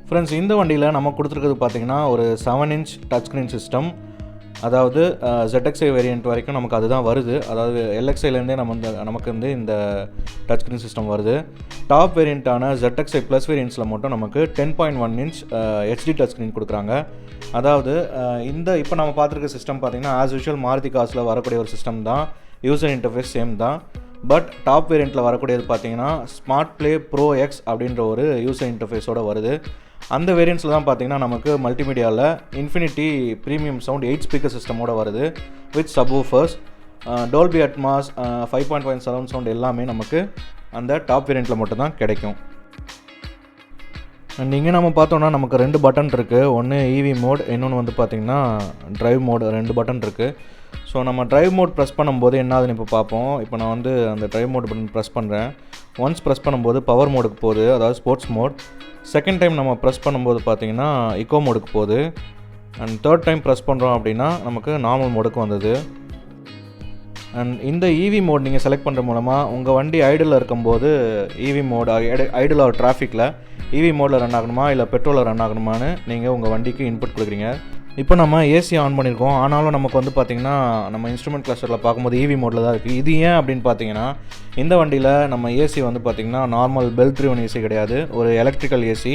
ஃப்ரெண்ட்ஸ் இந்த வண்டியில் நம்ம கொடுத்துருக்கிறது பார்த்திங்கன்னா ஒரு 7 inch டச் ஸ்க்ரீன் சிஸ்டம். அதாவது ZXi வேரியண்ட் வரைக்கும் நமக்கு அதுதான் வருது. அதாவது LXiலேருந்தே நமக்கு வந்து இந்த டச் ஸ்க்ரீன் சிஸ்டம் வருது. டாப் வேரியண்ட்டான ZXi ப்ளஸ் வேரியண்ட்ஸில் மட்டும் நமக்கு 10.1 inch HD டச் ஸ்க்ரீன் கொடுக்குறாங்க. அதாவது இந்த இப்போ நம்ம பார்த்துருக்க சிஸ்டம் பார்த்திங்கன்னா ஆஸ் யூஷுவல் மாருதி கார்ஸில் வரக்கூடிய ஒரு சிஸ்டம் தான், யூசர் இன்டர்ஃபேஸ் சேம் தான். பட் டாப் வேரியண்ட்டில் வரக்கூடியது பார்த்திங்கன்னா ஸ்மார்ட் ப்ளே ப்ரோ எக்ஸ் அப்படின்ற ஒரு யூசர் இன்டர்ஃபேஸோடு வருது. அந்த வேரியண்ட்ஸில் தான் பார்த்திங்கன்னா நமக்கு மல்டிமீடியாவில் இன்ஃபினிட்டி ப்ரீமியம் சவுண்ட் 8 ஸ்பீக்கர் சிஸ்டமோடு வருது with subwoofers, Dolby Atmos, 5.1 surround sound எல்லாமே நமக்கு அந்த டாப் வேரியண்ட்டில் மட்டும்தான் கிடைக்கும். அண்ட் இங்கே நம்ம பார்த்தோன்னா நமக்கு 2 பட்டன் இருக்குது. ஒன்று EV மோட், இன்னொன்று வந்து பார்த்திங்கன்னா ட்ரைவ் மோட். 2 பட்டன் இருக்குது. ஸோ நம்ம ட்ரைவ் மோட் ப்ரெஸ் பண்ணும்போது என்ன ஆகுதுன்னு இப்போ பார்ப்போம். இப்போ நான் வந்து அந்த ட்ரைவ் மோட் பட்டன் ப்ரெஸ் பண்ணுறேன். ஒன்ஸ் ப்ரெஸ் பண்ணும்போது பவர் மோடுக்கு போகுது, அதாவது ஸ்போர்ட்ஸ் மோட். செகண்ட் டைம் நம்ம ப்ரெஸ் பண்ணும்போது பார்த்திங்கன்னா இக்கோ மோடுக்கு போகுது. அண்ட் தேர்ட் டைம் ப்ரெஸ் பண்ணுறோம் அப்படின்னா நமக்கு நார்மல் மோடுக்கு வந்தது. அண்ட் இந்த EV மோட் நீங்கள் செலக்ட் பண்ணுற மூலமாக உங்கள் வண்டி ஐடில் இருக்கும்போது EV மோட் ஐடில் ஒரு டிராஃபிக்கில் EV மோடில் ரன் ஆகணுமா இல்லை பெட்ரோலில் ரன் ஆகணுமான்னு நீங்கள் உங்கள் வண்டிக்கு இன்புட் கொடுக்குறீங்க. இப்போ நம்ம ஏசி ஆன் பண்ணியிருக்கோம், ஆனாலும் நமக்கு வந்து பார்த்திங்கன்னா நம்ம இன்ஸ்ட்ருமெண்ட் கிளஸ்டரில் பார்க்கும்போது EV மோடில் தான் இருக்குது. இது ஏன் அப்படின்னு பார்த்தீங்கன்னா இந்த வண்டியில் நம்ம ஏசி வந்து பார்த்திங்கன்னா நார்மல் பெல்ட் ட்ரிவன் ஏசி கிடையாது, ஒரு எலக்ட்ரிக்கல் ஏசி.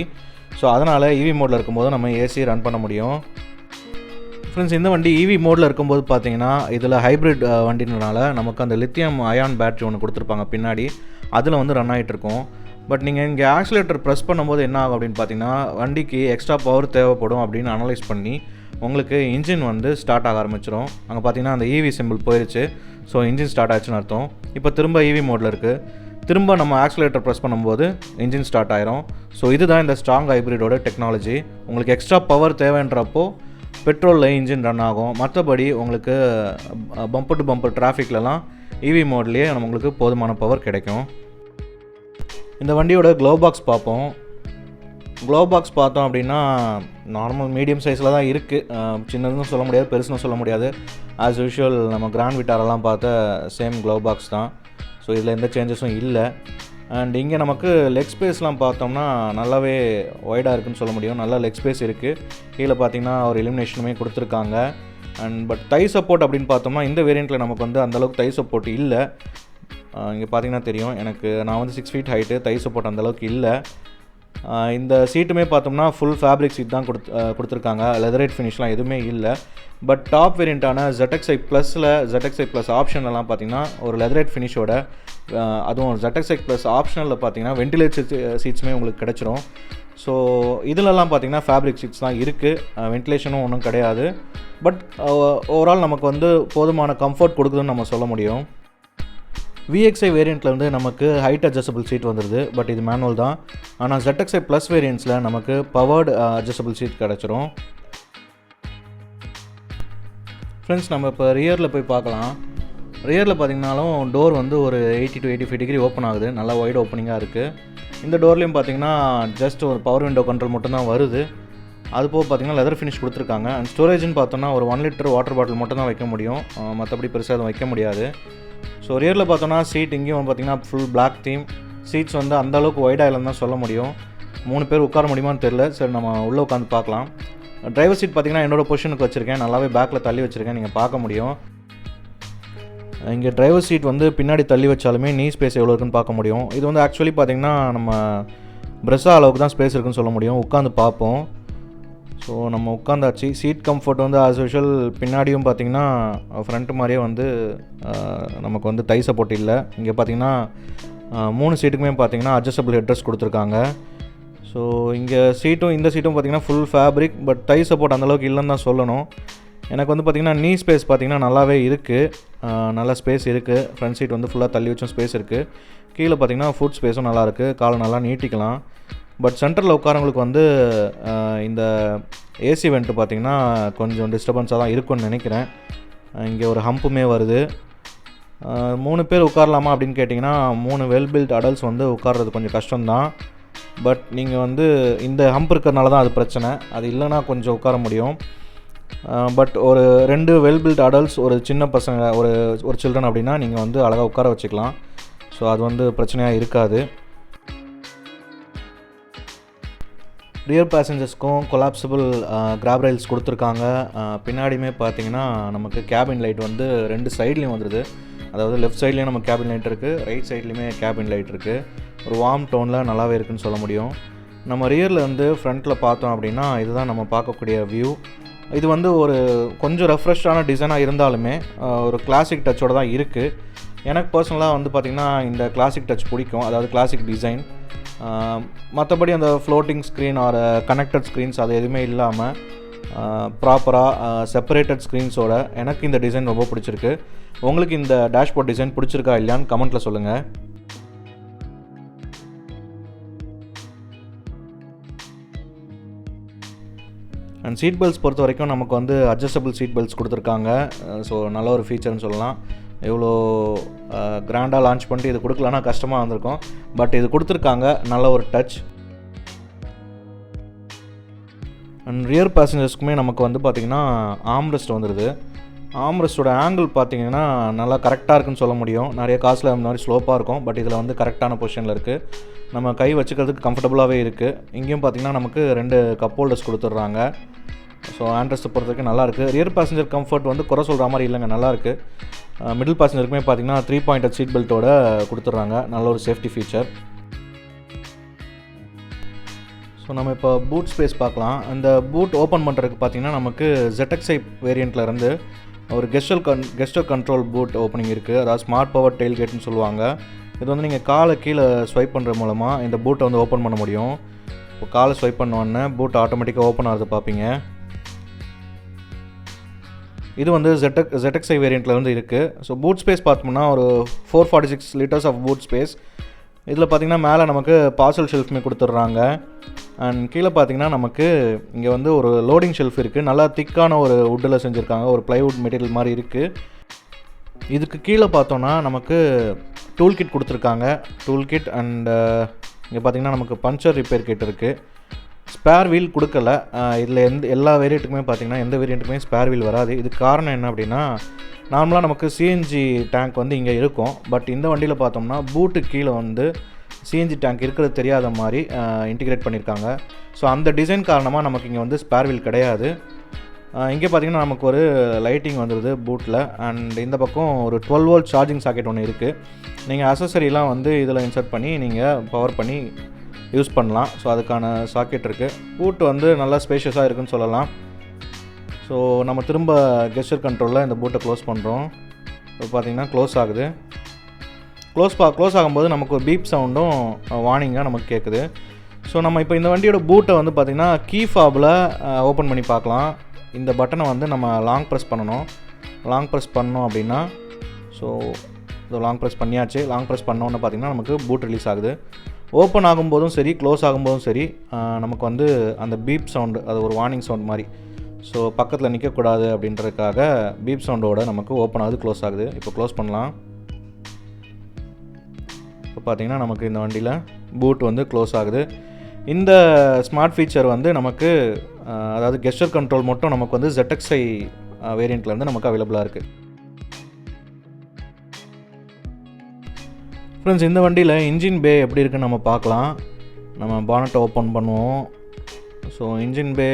ஸோ அதனால் EV மோடில் இருக்கும்போது நம்ம ஏசி ரன் பண்ண முடியும். ஃப்ரெண்ட்ஸ் இந்த வண்டி EV மோடில் இருக்கும்போது பார்த்திங்கன்னா இதில் ஹைப்ரிட் வண்டினால நமக்கு அந்த லித்தியம் அயான் பேட்டரி ஒன்று கொடுத்துருப்பாங்க பின்னாடி, அதில் வந்து ரன் ஆகிட்டுருக்கோம். பட் நீங்கள் இங்கே ஆக்சிலேட்டர் ப்ரெஸ் பண்ணும்போது என்ன ஆகும் அப்படின்னு பார்த்தீங்கன்னா வண்டிக்கு எக்ஸ்ட்ரா பவர் தேவைப்படும் அப்படின்னு அனலைஸ் பண்ணி உங்களுக்கு இன்ஜின் வந்து ஸ்டார்ட் ஆக ஆரம்பிச்சிடும். அங்கே பார்த்தீங்கன்னா அந்த EV சிம்பிள் போயிடுச்சு. ஸோ இன்ஜின் ஸ்டார்ட் ஆச்சுன்னு அர்த்தம். இப்போ திரும்ப EV மோடில் இருக்குது. திரும்ப நம்ம ஆக்சிலேட்டர் ப்ரெஸ் பண்ணும்போது இன்ஜின் ஸ்டார்ட் ஆயிரும். ஸோ இதுதான் இந்த ஸ்ட்ராங் ஹைப்ரிடோட டெக்னாலஜி. உங்களுக்கு எக்ஸ்ட்ரா பவர் தேவைன்றப்போ பெட்ரோலில் இன்ஜின் ரன் ஆகும். மற்றபடி உங்களுக்கு பம்பர் டு பம்பர் டிராஃபிக்லலாம் இவி மோட்லேயே உங்களுக்கு போதுமான பவர் கிடைக்கும். இந்த வண்டியோட க்ளோ பாக்ஸ் பார்ப்போம். க்ளோ பாக்ஸ் பார்த்தோம் அப்படின்னா நார்மல் மீடியம் சைஸில் தான் இருக்குது. சின்னதுன்னு சொல்ல முடியாது, பெருசுன்னு சொல்ல முடியாது. ஆஸ் யூஷுவல் நம்ம கிராண்ட் விட்டாரெல்லாம் பார்த்த சேம் க்ளோ பாக்ஸ் தான். ஸோ இதில் எந்த சேஞ்சஸும் இல்லை. அண்ட் இங்கே நமக்கு லெக் ஸ்பேஸ்லாம் பார்த்தோம்னா நல்லாவே ஒய்டாக இருக்குதுன்னு சொல்ல முடியும். நல்லா லெக் ஸ்பேஸ் இருக்குது. கீழே பார்த்தீங்கன்னா ஒரு எலிமினேஷனுமே கொடுத்துருக்காங்க. அண்ட் பட் தை சப்போர்ட் அப்படின்னு பார்த்தோம்னா இந்த வேரியண்ட்டில் நமக்கு அந்தளவுக்கு தை சப்போர்ட் இல்லை. இங்கே பார்த்தீங்கன்னா தெரியும், நான் 6 feet ஹைட்டு, தை சப்போர்ட் அந்தளவுக்கு இல்லை. இந்த சீட்டுமே பார்த்தோம்னா ஃபுல் ஃபேப்ரிக் சீட் தான் கொடுத்துருக்காங்க. லெதரேட் ஃபினிஷ்லாம் எதுவுமே இல்லை. பட் டாப் வேரியண்ட்டான ZXi ப்ளஸில் ZXi ப்ளஸ் ஆப்ஷன்லாம் பார்த்தீங்கன்னா ஒரு லெதரேட் ஃபினிஷோட, அதுவும் ZXi ப்ளஸ் ஆப்ஷனில் பார்த்தீங்கன்னா வென்டிலேட் சீட்ஸுமே உங்களுக்கு கிடச்சிரும். ஸோ இதிலலாம் பார்த்தீங்கன்னா ஃபேப்ரிக் சீட்ஸ் தான் இருக்குது, வென்டிலேஷனும் ஒன்றும் கிடையாது. பட் ஓவரால் நமக்கு போதுமான கம்ஃபர்ட் கொடுக்குதுன்னு நம்ம சொல்ல முடியும். VXi வேரியண்ட்டில் நமக்கு ஹைட் அட்ஜஸ்டபிள் சீட் வந்துடுது. பட் இது மேனுவல் தான். ஆனால் ZXi ப்ளஸ் வேரியண்ட்ஸில் நமக்கு பவர்டு அட்ஜஸ்டபிள் சீட் கிடச்சிரும். ஃப்ரெண்ட்ஸ், நம்ம இப்போ ரியரில் போய் பார்க்கலாம். ரியரில் பார்த்திங்கனாலும் டோர் ஒரு 80 to 85 டிகிரி ஓப்பன் ஆகுது. நல்லா ஒய்டு ஓப்பனிங்காக இருக்குது. இந்த டோர்லேயும் பார்த்திங்கன்னா ஜஸ்ட் ஒரு பவர் விண்டோ கண்ட்ரோல் மட்டும்தான் வருது. அது போக பார்த்திங்கன்னா லெதர் ஃபினிஷ் கொடுத்துருக்காங்க. அண்ட் ஸ்டோரேஜ்னு பார்த்தோன்னா ஒரு 1 liter வாட்டர் பாட்டில் மட்டும் தான் வைக்க முடியும், மற்றபடி பெருசாக எதுவும் வைக்க முடியாது. ஸோ ரியரில் பார்த்தோன்னா சீட் இங்கேயும் பார்த்திங்கன்னா ஃபுல் பிளாக் தீம். சீட்ஸ் அந்தளவுக்கு ஒய்டாக இல்லைன்னு தான் சொல்ல முடியும். 3 பேர் உட்கார முடியுமான்னு தெரில. சரி, நம்ம உள்ளே உட்காந்து பார்க்கலாம். டிரைவர் சீட் பார்த்திங்கன்னா என்னோடய பொசிஷனுக்கு வச்சுருக்கேன். நல்லாவே பேக்கில் தள்ளி வச்சுருக்கேன், நீங்கள் பார்க்க முடியும். இங்கே டிரைவர் சீட் பின்னாடி தள்ளி வச்சாலுமே நீ ஸ்பேஸ் எவ்வளோ இருக்குன்னு பார்க்க முடியும். இது ஆக்சுவலி பார்த்திங்கன்னா நம்ம ப்ரெஸ்ஸா அளவுக்கு தான் ஸ்பேஸ் இருக்குன்னு சொல்ல முடியும். உட்காந்து பார்ப்போம். ஸோ நம்ம உட்காந்தாச்சு. சீட் கம்ஃபர்ட் ஆஸ் யூஷுவல் பின்னாடியும் பார்த்திங்கன்னா ஃப்ரண்ட்டு மாதிரியே நமக்கு தை சப்போர்ட் இல்லை. இங்கே பார்த்திங்கன்னா 3 சீட்டுக்குமே பார்த்திங்கன்னா அட்ஜஸ்டபிள் ஹெட்ரெஸ்ட் கொடுத்துருக்காங்க. ஸோ இங்கே இந்த சீட்டும் பார்த்திங்கன்னா full fabric. But Thai support அந்தளவுக்கு இல்லைன்னு தான் சொல்லணும். எனக்கு பார்த்திங்கன்னா நீ ஸ்பேஸ் பார்த்திங்கன்னா நல்லாவே இருக்குது, நல்ல ஸ்பேஸ் இருக்குது. ஃப்ரண்ட் சீட் ஃபுல்லாக தள்ளி வச்சும் ஸ்பேஸ் இருக்குது. கீழே பார்த்திங்கன்னா ஃபுட் ஸ்பேஸும் நல்லாயிருக்கு, காலை நல்லா நீட்டிக்கலாம். பட் சென்டரில் உட்காரவங்களுக்கு இந்த ஏசி வெண்ட்டு பார்த்திங்கன்னா கொஞ்சம் டிஸ்டர்பன்ஸாக தான் இருக்கும்னு நினைக்கிறேன். இங்கே ஒரு ஹம்புமே வருது. 3 பேர் உட்காரலாமா அப்படின்னு கேட்டிங்கன்னா 3 வெல் பில்ட் அடல்ட்ஸ் உட்கார்றது கொஞ்சம் கஷ்டம்தான். பட் நீங்கள் இந்த ஹம்ப் இருக்கிறதுனால தான் அது பிரச்சனை. அது இல்லைனா கொஞ்சம் உட்கார முடியும். பட் ஒரு 2 வெல் பில்ட் அடல்ட்ஸ், ஒரு சின்ன பசங்க, ஒரு சில்ட்ரன் அப்படின்னா நீங்கள் அழகாக உட்கார வச்சுக்கலாம். ஸோ அது பிரச்சனையாக இருக்காது. ரியர் பேசஞ்சர்ஸ்க்கும் கொலாப்சபிள் கிராப் ரயில்ஸ் கொடுத்துருக்காங்க. பின்னாடியுமே பார்த்தீங்கன்னா நமக்கு கேபின் லைட் 2 சைட்லேயும் வந்துடுது. அதாவது லெஃப்ட் சைட்லேயும் நமக்கு கேபின் லைட் இருக்குது, ரைட் சைட்லேயுமே கேபின் லைட் இருக்குது. ஒரு வார்ம் டோனில் நல்லாவே இருக்குதுன்னு சொல்ல முடியும். நம்ம ரியரில் ஃப்ரண்ட்டில் பார்த்தோம் அப்படின்னா இதுதான் நம்ம பார்க்கக்கூடிய வியூ. இது ஒரு கொஞ்சம் ரெஃப்ரெஷ்டான டிசைனாக இருந்தாலுமே ஒரு கிளாசிக் டச்சோடு தான் இருக்குது. எனக்கு பர்சனலாக பார்த்திங்கன்னா இந்த கிளாசிக் டச் பிடிக்கும், அதாவது கிளாசிக் டிசைன். மற்றபடி அந்த floating screen R connected screens அது எதுவுமே இல்லாமல் ப்ராப்பராக செப்பரேட்டட் ஸ்க்ரீன்ஸோட எனக்கு இந்த டிசைன் ரொம்ப பிடிச்சிருக்கு. உங்களுக்கு இந்த டேஷ்போர்ட் டிசைன் பிடிச்சிருக்கா இல்லையான்னு கமெண்ட்டில் சொல்லுங்கள். அண்ட் சீட் பெல்ட்ஸ் பொறுத்த வரைக்கும் நமக்கு அட்ஜஸ்டபிள் சீட் பெல்ட்ஸ் கொடுத்துருக்காங்க. ஸோ நல்ல ஒரு ஃபீச்சர்னு சொல்லலாம். எவ்வளோ கிராண்டாக லான்ச் பண்ணிட்டு இது கொடுக்கலன்னா கஷ்டமாக வந்திருக்கும். பட் இது கொடுத்துருக்காங்க, நல்ல ஒரு டச். அண்ட் ரியர் பேசஞ்சர்ஸ்க்குமே நமக்கு பார்த்திங்கன்னா ஆம்ரெஸ்ட் வந்துடுது. ஆம்ரெஸ்ட்டோட ஆங்கிள் பார்த்திங்கன்னா நல்லா கரெக்டாக இருக்குன்னு சொல்ல முடியும். நிறைய காசில் அந்த மாதிரி ஸ்லோப்பாக இருக்கும். பட் இதில் கரெக்டான பொசிஷனில் இருக்குது. நம்ம கை வச்சுக்கிறதுக்கு கம்ஃபர்டபுளாகவே இருக்குது. இங்கேயும் பார்த்திங்கன்னா நமக்கு 2 கப் ஹோல்டர்ஸ் கொடுத்துட்றாங்க. ஸோ ஆண்ட்ரஸ்ட்டை பொறுத்த வரைக்கும் நல்லாயிருக்கு. ரியர் பேசஞ்சர் கம்ஃபர்ட் குறை சொல்கிற மாதிரி இல்லைங்க, நல்லாயிருக்கு. மிடில் பேசஞ்சருக்குமே பார்த்திங்கன்னா 3 pointed சீட் பெல்ட்டோட கொடுத்துட்றாங்க. நல்ல ஒரு சேஃப்டி ஃபீச்சர். ஸோ நம்ம இப்போ பூட் ஸ்பேஸ் பார்க்கலாம். அந்த பூட் ஓப்பன் பண்ணுறதுக்கு பார்த்திங்கன்னா நமக்கு ZXi வேரியண்ட்லேருந்து ஒரு கெஸ்டர் கண்ட்ரோல் பூட் ஓப்பனிங் இருக்குது. அதாவது ஸ்மார்ட் பவர் டெயில் கேட்னு சொல்லுவாங்க. இது நீங்கள் காலை கீழே ஸ்வைப் பண்ணுற மூலமாக இந்த பூட்டை ஓப்பன் பண்ண முடியும். இப்போ காலை ஸ்வைப் பண்ணோன்னே பூட் ஆட்டோமேட்டிக்காக ஓப்பன் ஆகுது பார்ப்பீங்க. இது ZXi வேரியண்ட்டில் இருக்குது. ஸோ பூட் ஸ்பேஸ் பார்த்தோம்னா ஒரு 446 liters ஆஃப் பூட் ஸ்பேஸ். இதில் பார்த்திங்கன்னா மேலே நமக்கு பார்சல் ஷெல்ஃப்மே கொடுத்துட்றாங்க. அண்ட் கீழே பார்த்தீங்கன்னா நமக்கு இங்கே வந்து ஒரு லோடிங் ஷெல்ஃப் இருக்குது. நல்லா திக்கான ஒரு வுட்டில் செஞ்சுருக்காங்க, ஒரு ப்ளைவுட் மெட்டீரியல் மாதிரி இருக்குது. இதுக்கு கீழே பார்த்தோன்னா நமக்கு டூல் கிட் கொடுத்துருக்காங்க. டூல் கிட் அண்ட் இங்கே பார்த்திங்கன்னா நமக்கு பஞ்சர் ரிப்பேர் கிட் இருக்குது. ஸ்பேர் வீல் கொடுக்கல. இதில் எல்லா வேரியண்ட்டுக்குமே பார்த்திங்கன்னா எந்த வேரியண்ட்டுக்குமே ஸ்பேர் வீல் வராது. இதுக்கு காரணம் என்ன அப்படின்னா, நார்மலாக நமக்கு சிஎன்ஜி டேங்க் வந்து இங்கே இருக்கும். பட் இந்த வண்டியில் பார்த்தோம்னா பூட்டு கீழே வந்து சிஎன்ஜி டேங்க் இருக்கிறது தெரியாத மாதிரி இன்டிகிரேட் பண்ணியிருக்காங்க. ஸோ அந்த டிசைன் காரணமாக நமக்கு இங்கே வந்து ஸ்பேர் வீல் கிடையாது. இங்கே பார்த்திங்கன்னா நமக்கு ஒரு லைட்டிங் வந்துடுது பூட்டில். அண்ட் இந்த பக்கம் ஒரு 12 வோல்ட் சார்ஜிங் சாக்கெட் ஒன்று இருக்குது. நீங்கள் அசசரிலாம் வந்து இதில் இன்சர்ட் பண்ணி நீங்கள் பவர் பண்ணி யூஸ் பண்ணலாம். ஸோ அதுக்கான சாக்கெட் இருக்குது. பூட் வந்து நல்லா ஸ்பேஷியஸாக இருக்குதுன்னு சொல்லலாம். ஸோ நம்ம திரும்ப கெஸ்டர் கண்ட்ரோலில் இந்த பூட்டை க்ளோஸ் பண்ணுறோம். இப்போ பார்த்திங்கன்னா க்ளோஸ் ஆகுது. க்ளோஸ் ஆகும்போது நமக்கு ஒரு பீப் சவுண்டும் வார்னிங்காக நமக்கு கேட்குது. ஸோ நம்ம இப்போ இந்த வண்டியோட பூட்டை வந்து பார்த்திங்கன்னா கீ ஃபாபில் ஓப்பன் பண்ணி பார்க்கலாம். இந்த பட்டனை வந்து நம்ம லாங் ப்ரெஸ் பண்ணணும். லாங் ப்ரெஸ் பண்ணோம் அப்படின்னா, ஸோ இது லாங் ப்ரெஸ் பண்ணியாச்சு. லாங் ப்ரெஸ் பண்ணோன்னு பார்த்திங்கன்னா நமக்கு பூட் ரிலீஸ் ஆகுது. ஓப்பன் ஆகும்போதும் சரி, க்ளோஸ் ஆகும்போதும் சரி, நமக்கு வந்து அந்த பீப் சவுண்டு, அது ஒரு வார்னிங் சவுண்ட் மாதிரி. ஸோ பக்கத்தில் நிற்கக்கூடாது அப்படின்றதுக்காக பீப் சவுண்டோட நமக்கு ஓப்பன் ஆகுது, க்ளோஸ் ஆகுது. இப்போ க்ளோஸ் பண்ணலாம். இப்போ பார்த்திங்கன்னா நமக்கு இந்த வண்டியில் பூட் வந்து க்ளோஸ் ஆகுது. இந்த ஸ்மார்ட் ஃபீச்சர் வந்து நமக்கு அதாவது கெஸ்டர் கண்ட்ரோல் மட்டும் நமக்கு வந்து ZXi வேரியண்ட்லேருந்து நமக்கு அவைலபிளாக இருக்குது. ஃப்ரெண்ட்ஸ், இந்த வண்டியில் இன்ஜின் பே எப்படி இருக்குன்னு நம்ம பார்க்கலாம். நம்ம பானட்டை ஓப்பன் பண்ணுவோம். ஸோ இன்ஜின் பே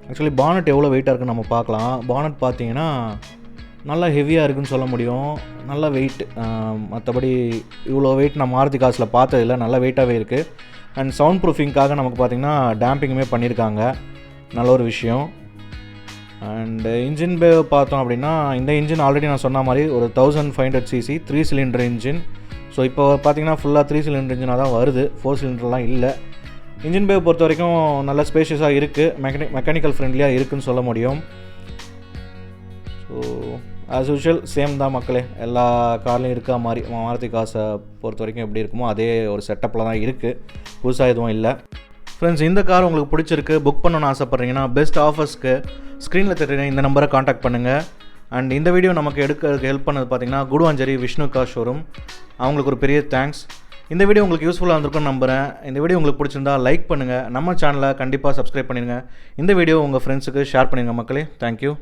ஆக்சுவலி பானட் எவ்வளோ வெயிட்டாக இருக்குன்னு நம்ம பார்க்கலாம். பானட் பார்த்தீங்கன்னா நல்லா ஹெவியாக இருக்குதுன்னு சொல்ல முடியும். நல்ல வெயிட், மற்றபடி இவ்வளோ வெயிட் நான் மாருதி காசில் பார்த்ததில்ல. நல்ல வெயிட்டாகவே இருக்குது. அண்ட் சவுண்ட் ப்ரூஃபிங்காக நமக்கு பார்த்திங்கன்னா டேம்பிங்குமே பண்ணியிருக்காங்க. நல்ல ஒரு விஷயம். அண்டு இன்ஜின் பே பார்த்தோம் அப்படின்னா, இந்த இன்ஜின் ஆல்ரெடி நான் சொன்ன மாதிரி ஒரு 1500cc 3 சிலிண்டர் இன்ஜின். ஸோ இப்போ பார்த்திங்கன்னா ஃபுல்லாக 3 சிலிண்டர் இன்ஜினாக தான் வருது, 4 சிலிண்டர்லாம் இல்லை. இன்ஜின் பே பொறுத்த வரைக்கும் நல்ல ஸ்பேஷியஸாக இருக்குது, மெக்கானிக்கல் ஃப்ரெண்ட்லியாக இருக்குதுன்னு சொல்ல முடியும். ஸோ ஆஸ் யூஷுவல் சேம் தான் மக்களே, எல்லா கார்லையும் இருக்க மாதிரி மாருதி காசை பொறுத்த வரைக்கும் எப்படி இருக்குமோ அதே ஒரு செட்டப்பில் தான் இருக்குது, புதுசாக எதுவும் இல்லை. ஃப்ரெண்ட்ஸ், இந்த கார் உங்களுக்கு பிடிச்சிருக்கு, புக் பண்ணணும்னு ஆசைப்பட்றீங்கன்னா பெஸ்ட் ஆஃபர்ஸ்க்கு ஸ்க்ரீனில் தெரியுற இந்த நம்பரை காண்டாக்ட் பண்ணுங்கள். அண்ட் இந்த வீடியோ நமக்கு எடுக்கிறதுக்கு ஹெல்ப் பண்ணது பார்த்திங்கன்னா குடுவாஞ்சேரி விஷ்ணு கார் ஷோரூம். அவங்களுக்கு ஒரு பெரிய தேங்க்ஸ். இந்த வீடியோ உங்களுக்கு யூஸ்ஃபுல்லாக இருந்திருக்கும்னு நம்புகிறேன். இந்த வீடியோ உங்களுக்கு பிடிச்சிருந்தா லைக் பண்ணுங்கள், நம்ம சேனலை கண்டிப்பாக சப்ஸ்கிரைப் பண்ணிடுங்க. இந்த வீடியோ உங்கள் ஃப்ரெண்ட்ஸுக்கு ஷேர் பண்ணிடுங்க மக்களே. தேங்க்யூ.